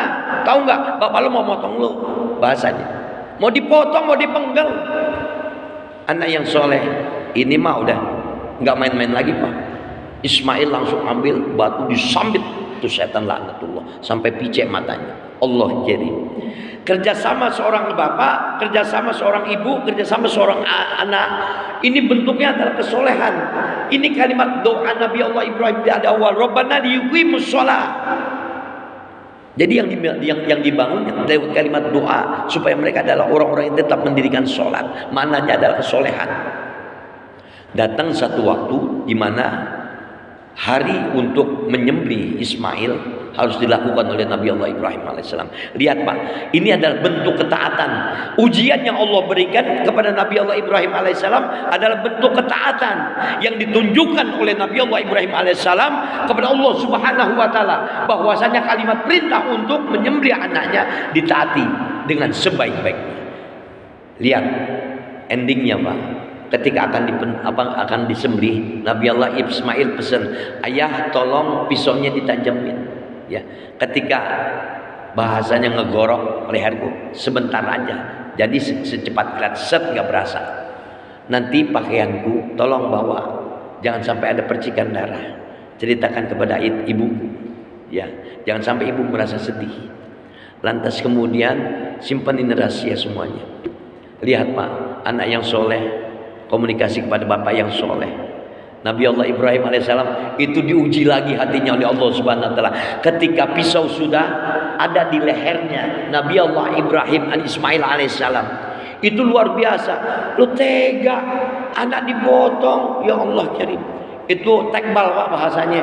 Tahu nggak? Bapak lu mau motong lu, bahasanya. Mau dipotong, mau dipenggal. Anak yang soleh ini mah udah nggak main-main lagi Pak. Ismail langsung ambil batu, disambit itu setan laknatullah sampai picek matanya. Allah jadi kerjasama seorang bapak, kerjasama seorang ibu, kerjasama seorang anak, ini bentuknya adalah kesolehan. Ini kalimat doa Nabi Allah Ibrahim di awal, Rabbana liyuqimus shalah. Jadi yang dibangun lewat kalimat doa supaya mereka adalah orang-orang yang tetap mendirikan sholat. Mananya adalah kesolehan. Datang satu waktu di mana hari untuk menyembelih Ismail harus dilakukan oleh Nabi Allah Ibrahim alaihissalam. Lihat Pak, ini adalah bentuk ketaatan. Ujian yang Allah berikan kepada Nabi Allah Ibrahim alaihissalam adalah bentuk ketaatan yang ditunjukkan oleh Nabi Allah Ibrahim alaihissalam kepada Allah Subhanahu wa taala, bahwasanya kalimat perintah untuk menyembelih anaknya ditaati dengan sebaik-baiknya. Lihat endingnya Pak. Ketika akan disembelih, Nabi Allah Ismail pesan, ayah tolong pisaunya ditajamin. Ya, ketika bahasanya ngegorok leherku sebentar aja, jadi secepat kilat set nggak berasa. Nanti pakaianku tolong bawa, jangan sampai ada percikan darah. Ceritakan kepada ibu, ya, jangan sampai ibu merasa sedih. Lantas kemudian simpan ini rahasia semuanya. Lihat Pak, anak yang soleh komunikasi kepada bapak yang soleh. Nabi Allah Ibrahim alaihissalam itu diuji lagi hatinya oleh Allah Subhanahu wa taala. Ketika pisau sudah ada di lehernya Nabi Allah Ibrahim Ismail alaihissalam, itu luar biasa. Lu tega anak dipotong, ya Allah karim. Itu tekbal Pak bahasanya.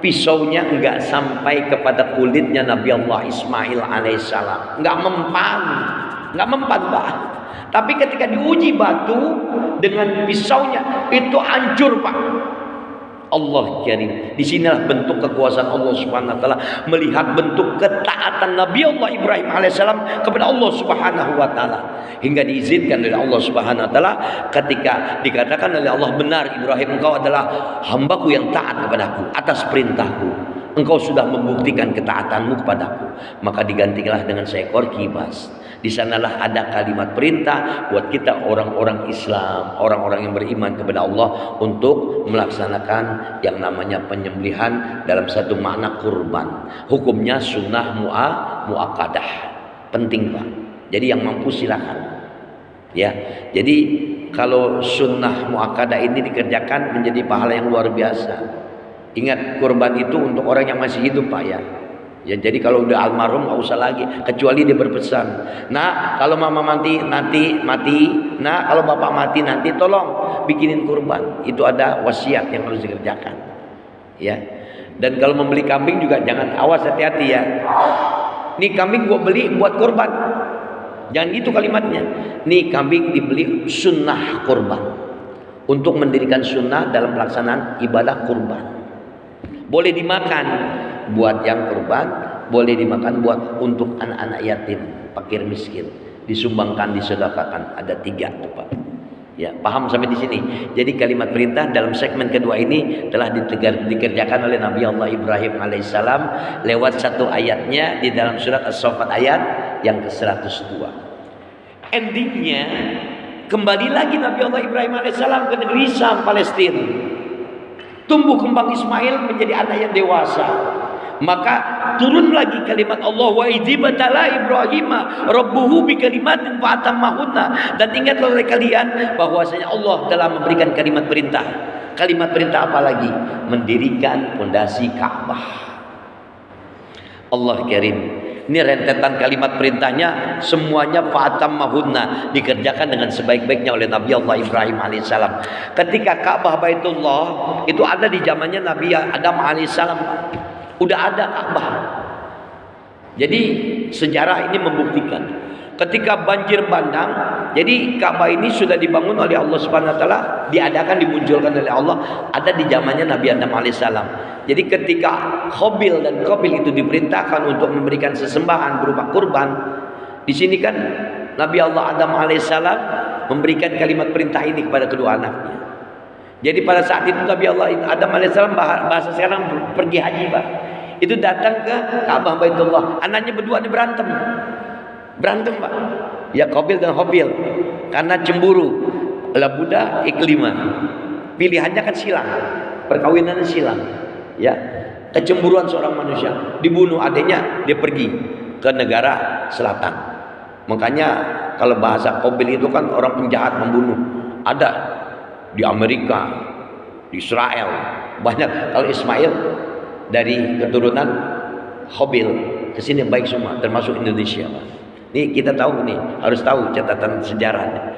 Pisaunya enggak sampai kepada kulitnya Nabi Allah Ismail alaihissalam, enggak mempan Pak. Tapi ketika diuji batu dengan pisaunya itu hancur Pak. Allah karim. Di sinilah bentuk kekuasaan Allah Subhanahu wa taala, melihat bentuk ketaatan Nabi Allah Ibrahim alaihissalam kepada Allah Subhanahu wa taala, hingga diizinkan oleh Allah Subhanahu wa taala ketika dikatakan oleh Allah, benar Ibrahim, engkau adalah hambaku yang taat kepadaku atas perintahku. Engkau sudah membuktikan ketaatanmu kepadaku, maka digantilah dengan seekor kibas. Di sanalah ada kalimat perintah buat kita orang-orang Islam, orang-orang yang beriman kepada Allah untuk melaksanakan yang namanya penyembelihan dalam satu makna kurban. Hukumnya sunnah muakkadah. Penting Pak. Jadi yang mampu silakan. Ya. Jadi kalau sunnah muakkadah ini dikerjakan menjadi pahala yang luar biasa. Ingat, kurban itu untuk orang yang masih hidup Pak ya. Ya jadi kalau udah almarhum nggak usah lagi, kecuali dia berpesan, nah kalau mama mati nanti mati, nah kalau bapak mati nanti tolong bikinin kurban. Itu ada wasiat yang harus dikerjakan. Ya. Dan kalau membeli kambing juga jangan, awas, hati-hati ya. Nih kambing gua beli buat kurban. Jangan gitu kalimatnya. Nih kambing dibeli sunnah kurban, untuk mendirikan sunnah dalam pelaksanaan ibadah kurban. Boleh dimakan buat yang kurban, boleh dimakan buat untuk anak-anak yatim, fakir miskin, disumbangkan, disedekahkan. Ada 3 tuh Pak. Ya, paham sampai di sini. Jadi kalimat perintah dalam segmen kedua ini telah dikerjakan oleh Nabi Allah Ibrahim alaihissalam lewat satu ayatnya di dalam surat As-Saffat ayat yang ke-102. Endingnya kembali lagi Nabi Allah Ibrahim alaihissalam ke negeri Syam, Palestina. Tumbuh kembang Ismail menjadi anak yang dewasa. Maka turun lagi kalimat Allah, wa idzibatala Ibrahim rabbuhu bi kalimatin fa atammahunna. Dan ingatlah oleh kalian bahwasanya Allah telah memberikan kalimat perintah. Kalimat perintah apa lagi? Mendirikan pondasi Ka'bah. Allah Karim. Ini rentetan kalimat perintahnya semuanya fa atammahunna, dikerjakan dengan sebaik-baiknya oleh Nabi Allah Ibrahim alaihissalam. Ketika Ka'bah Baitullah itu ada di zamannya Nabi Adam alaihissalam. Udah ada Ka'bah. Jadi sejarah ini membuktikan ketika banjir bandang, jadi Ka'bah ini sudah dibangun oleh Allah Subhanahu wa taala, diadakan, dimunculkan oleh Allah, ada di zamannya Nabi Adam alaihissalam. Jadi ketika Qabil dan Qabil itu diperintahkan untuk memberikan sesembahan berupa kurban, di sini kan Nabi Allah Adam alaihissalam memberikan kalimat perintah ini kepada kedua anaknya. Jadi pada saat itu Nabi Allah Adam alaihissalam, bahasa sekarang, pergi haji Pak. Itu datang ke Ka'bah Baitullah. Anaknya berdua ini berantem Pak. Ya Qabil dan Habil karena cemburu. Labuda iklima. Pilihannya kan silang. Perkawinannya silang. Ya, kecemburuan seorang manusia, dibunuh adiknya, dia pergi ke negara selatan. Makanya kalau bahasa Qabil itu kan orang penjahat, pembunuh. Ada di Amerika, di Israel, banyak. Kalau Ismail dari keturunan Qabil ke sini baik semua, termasuk Indonesia. Nih kita tahu nih, harus tahu catatan sejarahnya.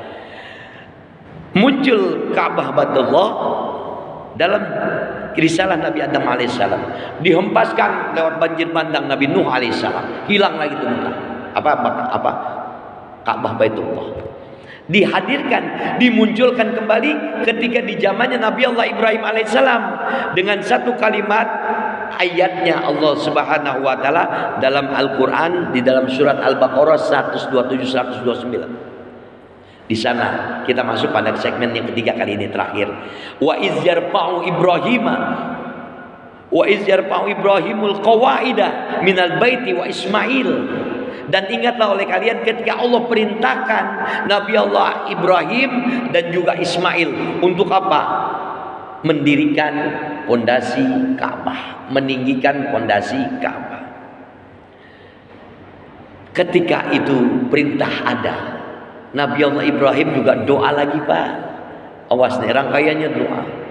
Muncul Ka'bah Baitullah dalam risalah Nabi Adam alaihissalam, dihempaskan lewat banjir bandang Nabi Nuh alaihissalam, hilang lagi tuh muka. Apa Ka'bah Baitullah dihadirkan, dimunculkan kembali ketika di zamannya Nabi Allah Ibrahim alaihissalam dengan satu kalimat ayatnya Allah Subhanahu wa taala dalam Al-Qur'an di dalam surat Al-Baqarah 127 129. Di sana kita masuk pada segmen yang ketiga kali ini terakhir. Wa iz yarfa'u Ibrahimul qawaida minal baiti wa Ismail. Dan ingatlah oleh kalian ketika Allah perintahkan Nabi Allah Ibrahim dan juga Ismail untuk apa? Mendirikan pondasi Ka'bah, meninggikan pondasi Ka'bah. Ketika itu perintah ada, Nabi Allah Ibrahim juga doa lagi Pak. Awas nih, rangkaiannya doa.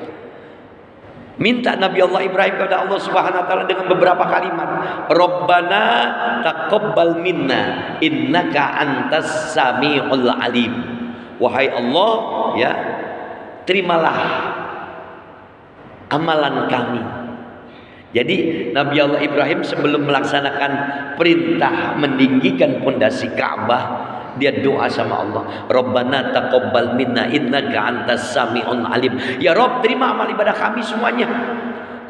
Minta Nabi Allah Ibrahim kepada Allah Subhanahu wa taala dengan beberapa kalimat. Rabbana taqabbal minna innaka antas samiul alim. Wahai Allah, ya, terimalah amalan kami. Jadi Nabi Allah Ibrahim sebelum melaksanakan perintah meninggikan pondasi Ka'bah, dia doa sama Allah, Rabbana taqabbal minna innaka antas sami'un alim. Ya Rabb, terima amal ibadah kami semuanya.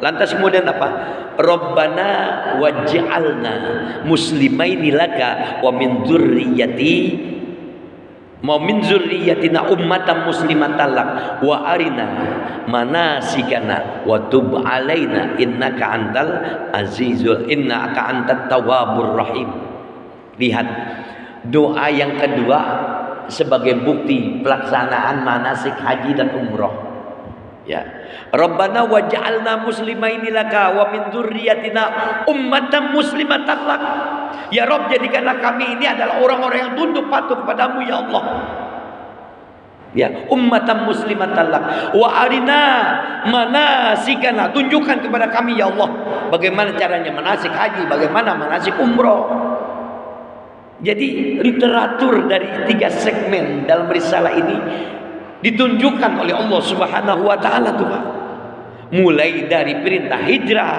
Lantas kemudian apa? Rabbana waj'alna muslimaini laka wa min dzurriyyatina ummatan muslimatan lak wa arina manasikana wa tub alaina innaka antat tawwabur rahim. Lihat doa yang kedua sebagai bukti pelaksanaan manasik haji dan umroh. Ya, Rabbana waj'alna muslimaini laka wa min dzurriyyatina ummatan muslimatan lak. Ya Rabb, jadikanlah kami ini adalah orang-orang yang tunduk patuh kepadamu ya Allah. Ya, ummatan muslimatan lak wa arina manasikana, tunjukkan kepada kami ya Allah bagaimana caranya manasik haji, bagaimana manasik umroh. Jadi literatur dari 3 segmen dalam risalah ini ditunjukkan oleh Allah Subhanahu wa taala tuh Pak. Mulai dari perintah hijrah,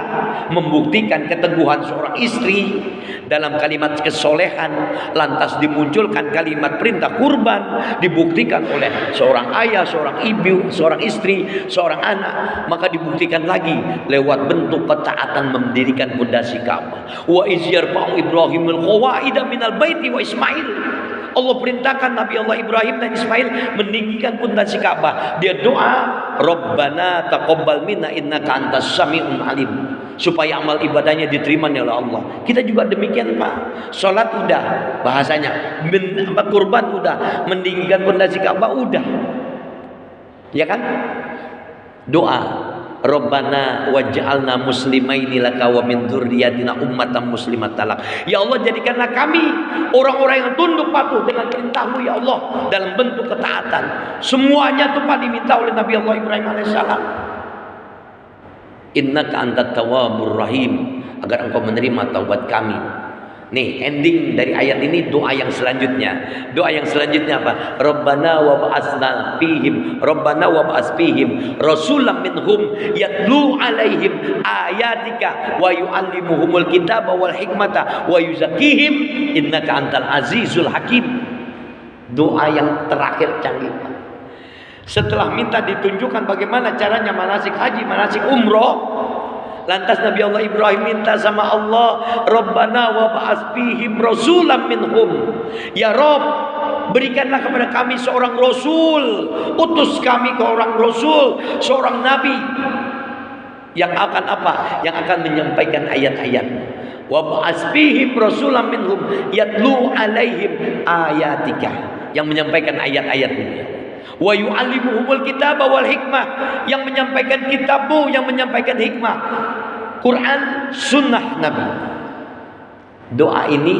membuktikan keteguhan seorang istri dalam kalimat kesolehan, lantas dimunculkan kalimat perintah kurban, dibuktikan oleh seorang ayah, seorang ibu, seorang istri, seorang anak, maka dibuktikan lagi lewat bentuk ketaatan mendirikan pondasi Ka'bah. Wa iz yarfa'u Ibrahimul qawaida minal baiti wa Ismail. Allah perintahkan Nabi Allah Ibrahim dan Ismail meninggikan pondasi Ka'bah. Dia doa, Rabbana taqabbal minna innaka antas sami'un alim, supaya amal ibadahnya diterima oleh Allah. Kita juga demikian Pak. Salat udah bahasanya, kurban udah, meninggikan pondasi Ka'bah udah. Ya kan? Doa, Rabbana waj'alna muslimaini laka wa min dzurriyyatina ummatan muslimatan lak. Ya Allah, jadikanlah kami orang-orang yang tunduk patuh dengan perintah-Mu ya Allah dalam bentuk ketaatan. Semuanya itu Pak diminta oleh Nabi Allah Ibrahim alaihissalam. Innaka antat tawwabur rahim, agar engkau menerima taubat kami. Nih ending dari ayat ini doa yang selanjutnya. Doa yang selanjutnya apa? Rabbana wa ba'atsna fihim, Rabbana wa ba'ats fihim rasulam minhum yatlu alaihim ayatika wa yu'allimuhumul kitaba wal hikmata wa yuzakkihim innaka antal azizul hakim. Doa yang terakhir canggih. Setelah minta ditunjukkan bagaimana caranya manasik haji, manasik umroh, lantas Nabi Allah Ibrahim minta sama Allah, Rabbana wa ba'ats fihim rasulam minhum. Ya Rabb, berikanlah kepada kami seorang rasul, utus kami ke orang rasul, seorang nabi yang akan apa? Yang akan menyampaikan ayat-ayat. Wa ba'ats fihim rasulam minhum yatlu alaihim ayatika, yang menyampaikan ayat-ayat-Mu. Wa yu'allimuhumul kitaba wal hikmah, yang menyampaikan kitab-Mu, yang menyampaikan hikmah, Quran, sunnah Nabi. Doa ini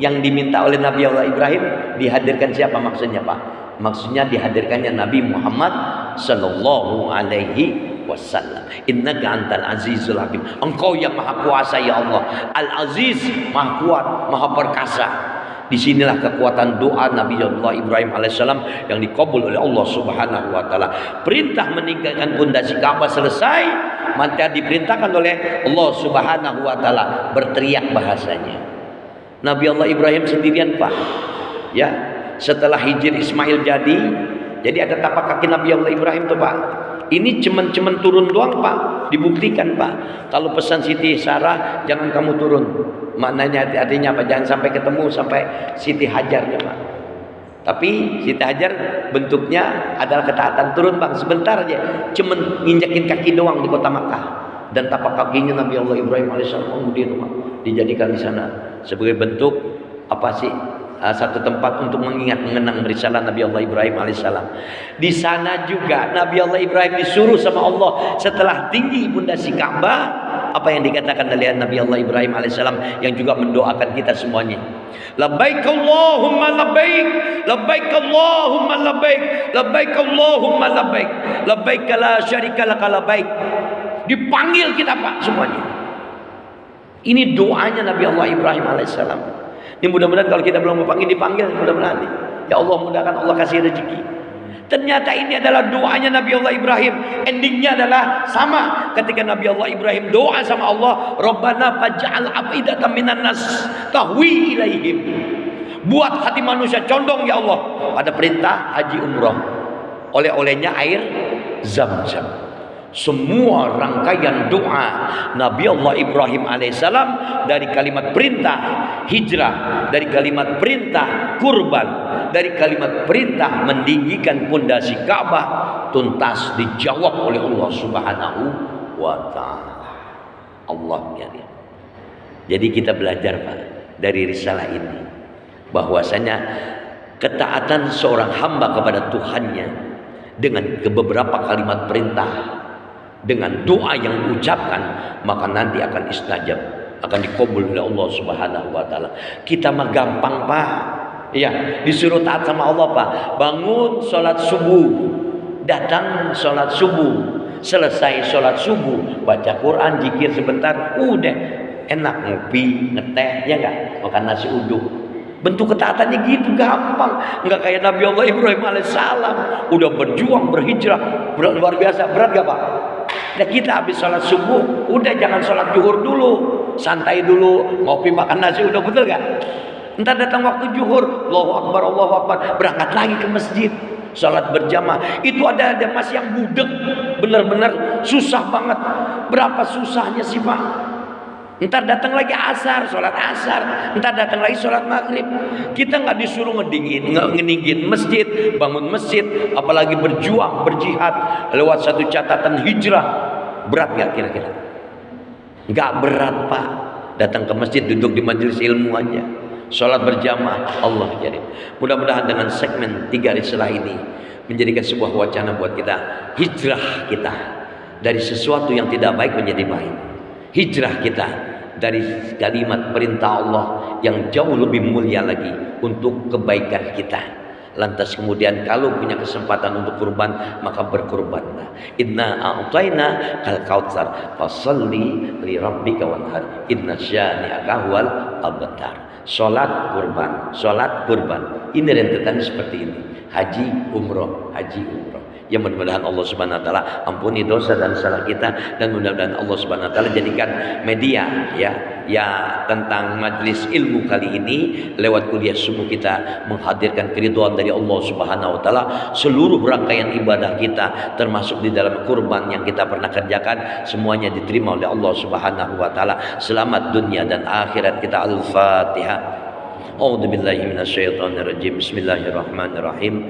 yang diminta oleh Nabi Allah Ibrahim dihadirkan siapa maksudnya Pak? Maksudnya dihadirkannya Nabi Muhammad sallallahu alaihi wasallam. Innaka antal azizul hakim. Engkau yang maha kuasa ya Allah. Al-Aziz, maha kuat, maha perkasa. Disinilah kekuatan doa Nabi Allah Ibrahim alaihissalam yang dikabul oleh Allah Subhanahu wa taala. Perintah meninggalkan pondasi Ka'bah selesai, maka diperintahkan oleh Allah Subhanahu wa taala berteriak bahasanya. Nabi Allah Ibrahim sendirian Pak. Ya, setelah hijir Ismail jadi ada tapak kaki Nabi Allah Ibrahim tuh Pak. Ini cuman turun doang Pak, dibuktikan Pak. Kalau pesan Siti Sarah jangan kamu turun. Maknanya artinya apa? Jangan sampai ketemu sampai Siti Hajar ya Pak. Tapi Siti Hajar bentuknya adalah ketaatan, turun Bang sebentar aja, cuman nginjakin kaki doang di kota Makkah. Dan tapak kakinya Nabi Allah Ibrahim alaihissalam kemudian dijadikan di sana sebagai bentuk apa sih? Satu tempat untuk mengenang risalah Nabi Allah Ibrahim alaihissalam. Di sana juga Nabi Allah Ibrahim disuruh sama Allah setelah tinggi pondasi Ka'bah, apa yang dikatakan oleh Nabi Allah Ibrahim alaihissalam yang juga mendoakan kita semuanya. Labbaik Allahumma labbaik, labbaik Allahumma labbaik, labbaik Allahumma labbaik, labbaik la syarika laka labbaik. Dipanggil kita Pak semuanya. Ini doanya Nabi Allah Ibrahim alaihissalam. Ini mudah-mudahan kalau kita belum dipanggil mudah-mudahan. Ya Allah, mudahkan, Allah kasih rezeki. Ternyata ini adalah doanya Nabi Allah Ibrahim. Endingnya adalah sama ketika Nabi Allah Ibrahim doa sama Allah, Rabbana faj'al af'idatan minan nas tahwi ilaihim. Buat hati manusia condong ya Allah pada perintah haji umroh. Oleh-olehnya air Zam-Zam. Semua rangkaian doa Nabi Allah Ibrahim alaihissalam, dari kalimat perintah hijrah, dari kalimat perintah kurban, dari kalimat perintah meninggikan pondasi Ka'bah, tuntas dijawab oleh Allah Subhanahu wa taala. Allah ya. Jadi kita belajar Pak dari risalah ini bahwasanya ketaatan seorang hamba kepada Tuhannya dengan beberapa kalimat perintah, dengan doa yang diucapkan, maka nanti akan istajab, akan dikabul oleh Allah Subhanahu wa taala. Kita mah gampang Pak. Iya, disuruh taat sama Allah Pak. Bangun sholat subuh, datang sholat subuh, selesai sholat subuh, baca Quran, zikir sebentar, udah enak ngopi, ngeteh, ya enggak? Makan nasi uduk. Bentuk ketaatannya gitu gampang, nggak kayak Nabi Allah Ibrahim alaihissalam, udah berjuang berhijrah, luar biasa. Berat gak Pak? Nah kita habis sholat subuh, udah jangan sholat zuhur dulu, santai dulu, ngopi makan nasi, udah betul gak? Entar datang waktu zuhur, Allahu Akbar, berangkat lagi ke masjid, sholat berjamaah. Itu ada masih yang budek, benar-benar susah banget. Berapa susahnya sih Pak? Entar datang lagi asar, sholat asar. Entar datang lagi sholat maghrib. Kita nggak disuruh ngeningin masjid, bangun masjid, apalagi berjuang, berjihad lewat satu catatan hijrah. Berat nggak kira-kira? Nggak berat Pak. Datang ke masjid, duduk di majelis ilmu aja, sholat berjamaah, Allah karim. Mudah-mudahan dengan segmen 3 risalah ini menjadikan sebuah wacana buat kita, hijrah kita dari sesuatu yang tidak baik menjadi baik. Hijrah kita dari kalimat perintah Allah yang jauh lebih mulia lagi untuk kebaikan kita. Lantas kemudian kalau punya kesempatan untuk kurban, maka berkurbanlah. Inna a'tayna kal kautsar fasalli li rabbika wanhar inna syani'aka huwal abtar. Salat kurban, salat kurban. Ini rentetan seperti ini. Haji umroh, haji umroh. Ya mudah-mudahan Allah Subhanahu wa taala ampuni dosa dan salah kita, dan mudah-mudahan Allah Subhanahu wa taala jadikan media ya tentang majelis ilmu kali ini lewat kuliah subuh kita menghadirkan keridhaan dari Allah Subhanahu wa taala. Seluruh rangkaian ibadah kita termasuk di dalam kurban yang kita pernah kerjakan semuanya diterima oleh Allah Subhanahu wa taala. Selamat dunia dan akhirat kita. Al-Fatihah. A'udzubillahi minasyaitonirrajim. Bismillahirrahmanirrahim.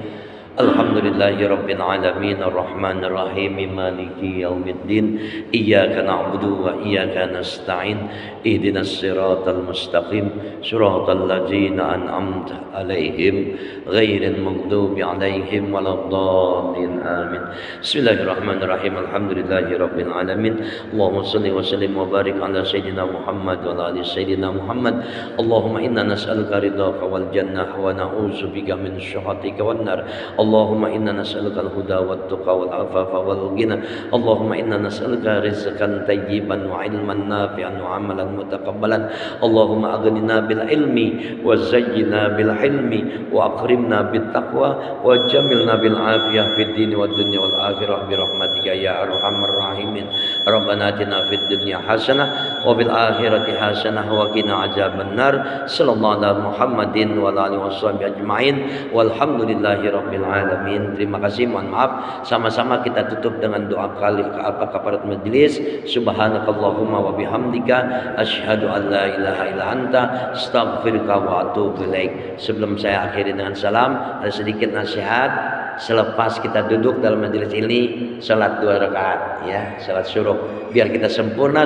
Alhamdulillahi rabbil alamin arrahmanir rahim maliki yaumiddin iyyaka na'budu wa iyyaka nasta'in ihdinas siratal mustaqim siratal ladzina an'amta 'alaihim ghairil maghdubi 'alaihim waladdallin amin. Bismillahirrahmanirrahim. Alhamdulillahi rabbil alamin. Allahumma shalli wa sallim wa barik ala sayyidina Muhammad wa ala ali sayyidina Muhammad. Allahumma inna nas'aluka ridhaka wal jannah wa na'udzubika min syukhatika wan nar. Allahumma inna nas'aluka al-huda wat tuqa wal afafa wal ghina. Allahumma inna nas'aluka rizqan tayyiban wa ilman nafi'an wa amalan mutaqabbalan. Allahumma aghnina bil ilmi wa zayyina bil hilmi wa akrimna bit taqwa wa jamilna bil afiyah fid din wad dunya wal akhirah bi rahmatika ya arhamar rahimin. Rabbana atina fid dunya hasanah wa bil akhirati hasanah wa qina adzabannar. Sallallahu ala Muhammadin wa ala alihi washabihi ajmain. Walhamdulillahi rabbil alamin. Terima kasih, mohon maaf. Sama-sama kita tutup dengan doa kafarat majelis. Subhanakallahumma wa bihamdika asyhadu an la ilaha illa anta astaghfiruka wa atubu ilaik. Sebelum saya akhiri dengan salam, ada sedikit nasihat. Selepas kita duduk dalam majelis ini, salat 2 rakaat ya, salat syuruk, biar kita sempurna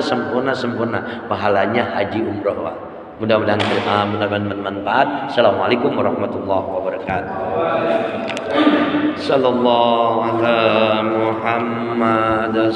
pahalanya haji umroh. Mudah-mudahan bermanfaat. Assalamualaikum warahmatullahi wabarakatuh. Sallallahu ala Muhammad.